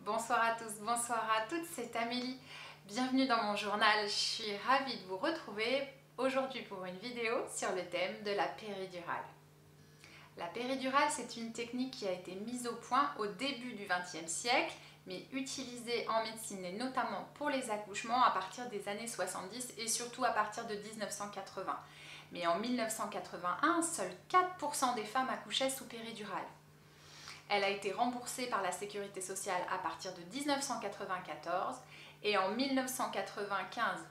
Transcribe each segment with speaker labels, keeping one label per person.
Speaker 1: Bonsoir à tous, bonsoir à toutes, c'est Amélie. Bienvenue dans mon journal, je suis ravie de vous retrouver aujourd'hui pour une vidéo sur le thème de la péridurale. La péridurale, c'est une technique qui a été mise au point au début du XXe siècle, mais utilisée en médecine et notamment pour les accouchements à partir des années 70 et surtout à partir de 1980. Mais en 1981, seuls 4% des femmes accouchaient sous péridurale. Elle a été remboursée par la Sécurité sociale à partir de 1994 et en 1995,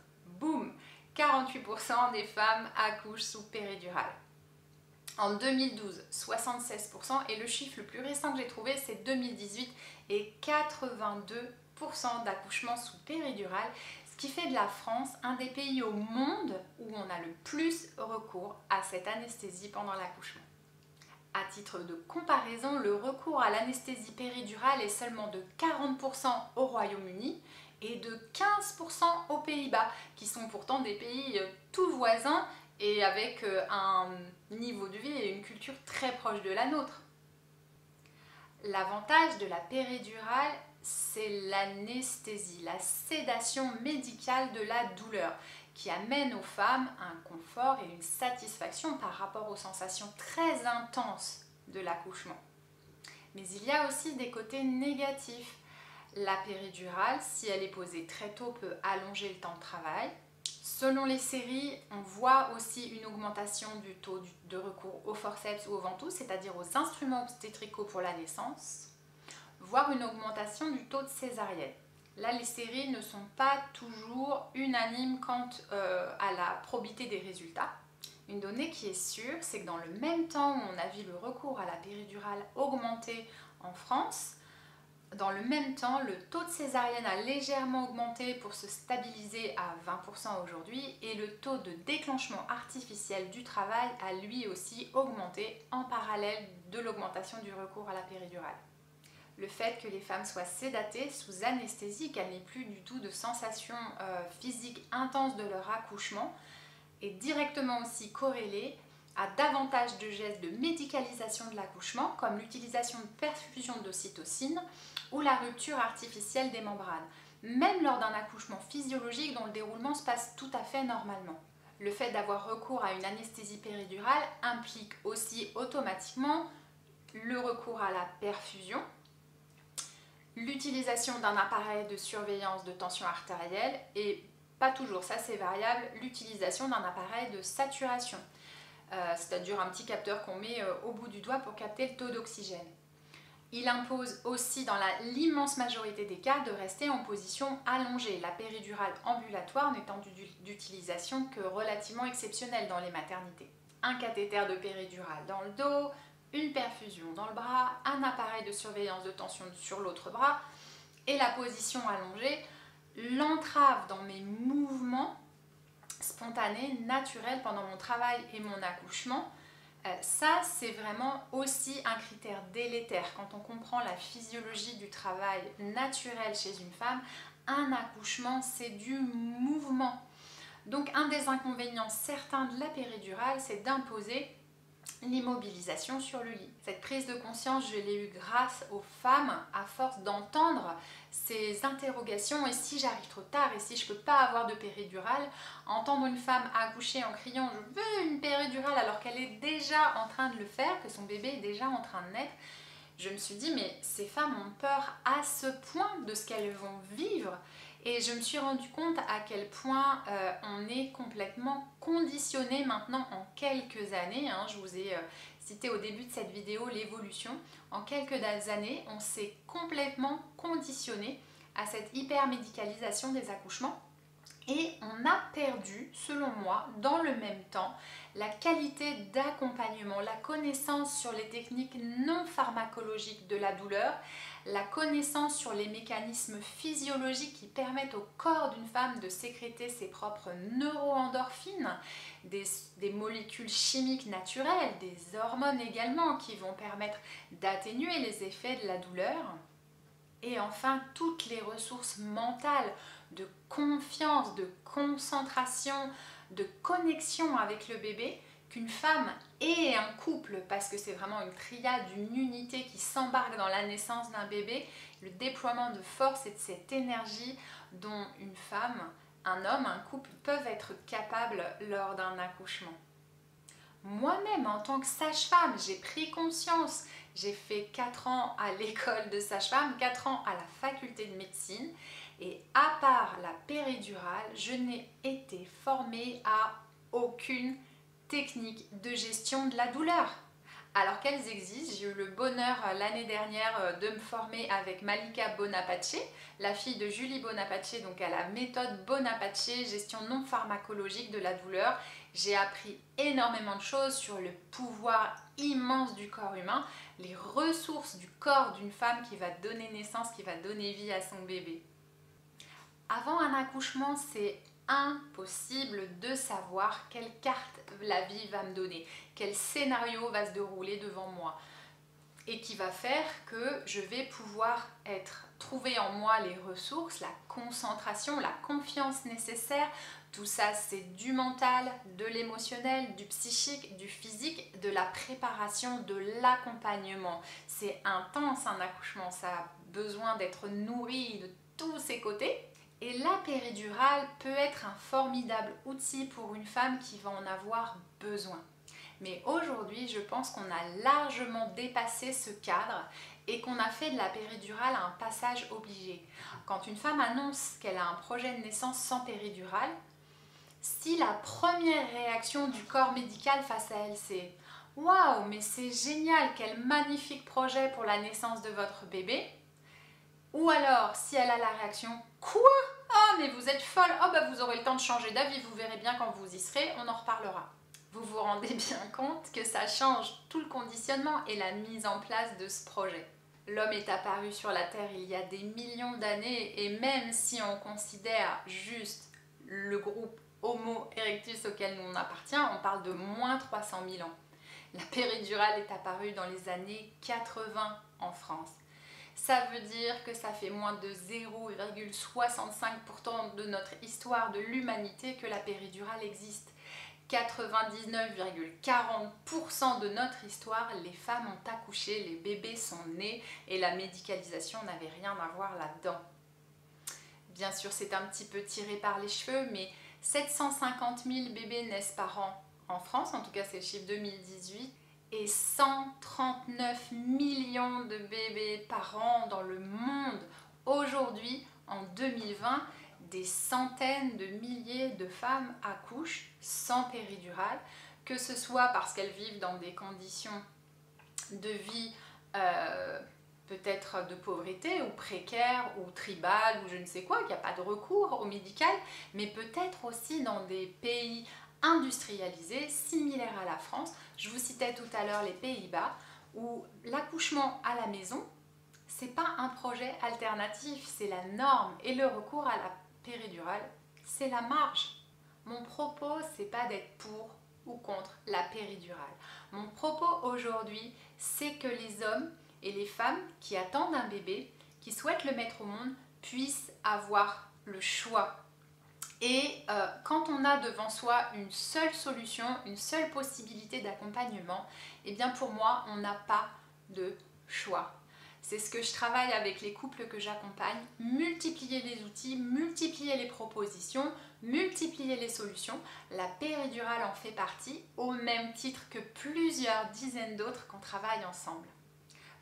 Speaker 1: boum, 48% des femmes accouchent sous péridurale. En 2012, 76% et le chiffre le plus récent que j'ai trouvé c'est 2018 et 82% d'accouchements sous péridurale, ce qui fait de la France un des pays au monde où on a le plus recours à cette anesthésie pendant l'accouchement. À titre de comparaison, le recours à l'anesthésie péridurale est seulement de 40% au Royaume-Uni et de 15% aux Pays-Bas, qui sont pourtant des pays tout voisins et avec un niveau de vie et une culture très proche de la nôtre. L'avantage de la péridurale, c'est l'anesthésie, la sédation médicale de la douleur, qui amène aux femmes un confort et une satisfaction par rapport aux sensations très intenses de l'accouchement. Mais il y a aussi des côtés négatifs. La péridurale, si elle est posée très tôt, peut allonger le temps de travail. Selon les séries, on voit aussi une augmentation du taux de recours au forceps ou au ventouse, c'est-à-dire aux instruments obstétricaux pour la naissance, voire une augmentation du taux de césarienne. Là, les séries ne sont pas toujours unanimes quant à la probité des résultats. Une donnée qui est sûre, c'est que dans le même temps où on a vu le recours à la péridurale augmenter en France, dans le même temps, le taux de césarienne a légèrement augmenté pour se stabiliser à 20% aujourd'hui et le taux de déclenchement artificiel du travail a lui aussi augmenté en parallèle de l'augmentation du recours à la péridurale. Le fait que les femmes soient sédatées sous anesthésie, qu'elles n'aient plus du tout de sensations physiques intenses de leur accouchement, est directement aussi corrélé à davantage de gestes de médicalisation de l'accouchement, comme l'utilisation de perfusion d'ocytocine ou la rupture artificielle des membranes, même lors d'un accouchement physiologique dont le déroulement se passe tout à fait normalement. Le fait d'avoir recours à une anesthésie péridurale implique aussi automatiquement le recours à la perfusion, l'utilisation d'un appareil de surveillance de tension artérielle et, pas toujours, ça c'est variable, l'utilisation d'un appareil de saturation, c'est-à-dire un petit capteur qu'on met au bout du doigt pour capter le taux d'oxygène. Il impose aussi dans l'immense majorité des cas de rester en position allongée, la péridurale ambulatoire n'étant d'utilisation que relativement exceptionnelle dans les maternités. Un cathéter de péridurale dans le dos, une perfusion dans le bras, un appareil de surveillance de tension sur l'autre bras et la position allongée, l'entrave dans mes mouvements spontanés, naturels pendant mon travail et mon accouchement. Ça, c'est vraiment aussi un critère délétère. Quand on comprend la physiologie du travail naturel chez une femme, un accouchement, c'est du mouvement. Donc, un des inconvénients certains de la péridurale, c'est d'imposer l'immobilisation sur le lit. Cette prise de conscience, je l'ai eue grâce aux femmes à force d'entendre ces interrogations. Et si j'arrive trop tard et si je ne peux pas avoir de péridurale, entendre une femme accoucher en criant « je veux une péridurale » alors qu'elle est déjà en train de le faire, que son bébé est déjà en train de naître, je me suis dit mais ces femmes ont peur à ce point de ce qu'elles vont vivre. Et je me suis rendu compte à quel point on est complètement conditionné maintenant en quelques années. Je vous ai cité au début de cette vidéo l'évolution. En quelques années, on s'est complètement conditionné à cette hypermédicalisation des accouchements. Et on a perdu, selon moi, dans le même temps, la qualité d'accompagnement, la connaissance sur les techniques non pharmacologiques de la douleur, la connaissance sur les mécanismes physiologiques qui permettent au corps d'une femme de sécréter ses propres neuroendorphines, des molécules chimiques naturelles, des hormones également qui vont permettre d'atténuer les effets de la douleur. Et enfin, toutes les ressources mentales de confiance, de concentration, de connexion avec le bébé Qu'une femme et un couple, parce que c'est vraiment une triade, une unité qui s'embarque dans la naissance d'un bébé, le déploiement de force et de cette énergie dont une femme, un homme, un couple peuvent être capables lors d'un accouchement. Moi-même, en tant que sage-femme, j'ai pris conscience. J'ai fait 4 ans à l'école de sage-femme, 4 ans à la faculté de médecine. Et à part la péridurale, je n'ai été formée à aucune technique de gestion de la douleur. Alors qu'elles existent, j'ai eu le bonheur l'année dernière de me former avec Malika Bonapace, la fille de Julie Bonapace, donc à la méthode Bonapace, gestion non pharmacologique de la douleur. J'ai appris énormément de choses sur le pouvoir immense du corps humain, les ressources du corps d'une femme qui va donner naissance, qui va donner vie à son bébé. Avant un accouchement, c'est impossible de savoir quelle carte la vie va me donner, quel scénario va se dérouler devant moi et qui va faire que je vais pouvoir trouver en moi les ressources, la concentration, la confiance nécessaire. Tout ça, c'est du mental, de l'émotionnel, du psychique, du physique, de la préparation, de l'accompagnement. C'est intense un accouchement, ça a besoin d'être nourri de tous ses côtés. Et la péridurale peut être un formidable outil pour une femme qui va en avoir besoin. Mais aujourd'hui, je pense qu'on a largement dépassé ce cadre et qu'on a fait de la péridurale un passage obligé. Quand une femme annonce qu'elle a un projet de naissance sans péridurale, si la première réaction du corps médical face à elle c'est « Waouh, mais c'est génial, quel magnifique projet pour la naissance de votre bébé !» ou alors si elle a la réaction « Quoi ? Ah, mais vous êtes folle, oh, bah, vous aurez le temps de changer d'avis, vous verrez bien quand vous y serez, on en reparlera ». Vous vous rendez bien compte que ça change tout le conditionnement et la mise en place de ce projet. L'homme est apparu sur la Terre il y a des millions d'années et même si on considère juste le groupe Homo erectus auquel nous on appartient, on parle de moins 300 000 ans. La péridurale est apparue dans les années 80 en France. Ça veut dire que ça fait moins de 0,65% de notre histoire de l'humanité que la péridurale existe. 99,40% de notre histoire, les femmes ont accouché, les bébés sont nés et la médicalisation n'avait rien à voir là-dedans. Bien sûr, c'est un petit peu tiré par les cheveux, mais 750 000 bébés naissent par an en France, en tout cas c'est le chiffre 2018, et 139 millions de bébés par an dans le monde. Aujourd'hui, en 2020, des centaines de milliers de femmes accouchent sans péridurale, que ce soit parce qu'elles vivent dans des conditions de vie peut-être de pauvreté ou précaire ou tribale ou je ne sais quoi, qu'il n'y a pas de recours au médical, mais peut-être aussi dans des pays industrialisés similaires à la France. Je vous citais tout à l'heure les Pays-Bas où l'accouchement à la maison, c'est pas un projet alternatif, c'est la norme et le recours à la péridurale, c'est la marge. Mon propos, c'est pas d'être pour ou contre la péridurale. Mon propos aujourd'hui, c'est que les hommes et les femmes qui attendent un bébé, qui souhaitent le mettre au monde, puissent avoir le choix. Et quand on a devant soi une seule solution, une seule possibilité d'accompagnement, eh bien pour moi, on n'a pas de choix. C'est ce que je travaille avec les couples que j'accompagne, multiplier les outils, multiplier les propositions, multiplier les solutions. La péridurale en fait partie, au même titre que plusieurs dizaines d'autres qu'on travaille ensemble.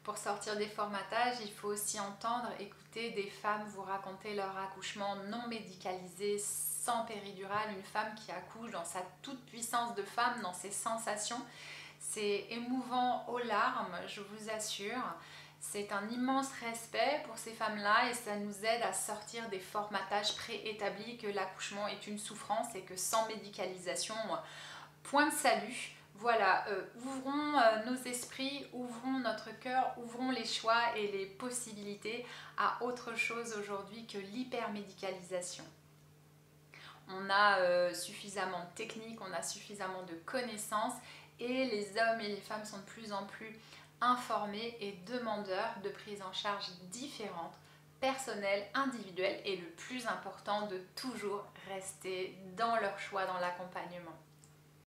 Speaker 1: Pour sortir des formatages, il faut aussi entendre, écouter des femmes vous raconter leur accouchement non médicalisé, sans péridurale, une femme qui accouche dans sa toute puissance de femme, dans ses sensations. C'est émouvant aux larmes, je vous assure. C'est un immense respect pour ces femmes-là et ça nous aide à sortir des formatages préétablis que l'accouchement est une souffrance et que sans médicalisation, point de salut. Voilà, ouvrons nos esprits, ouvrons notre cœur, ouvrons les choix et les possibilités à autre chose aujourd'hui que l'hypermédicalisation. On a suffisamment de techniques, on a suffisamment de connaissances et les hommes et les femmes sont de plus en plus informés et demandeurs de prise en charge différentes, personnelles, individuelles et le plus important de toujours rester dans leur choix, dans l'accompagnement.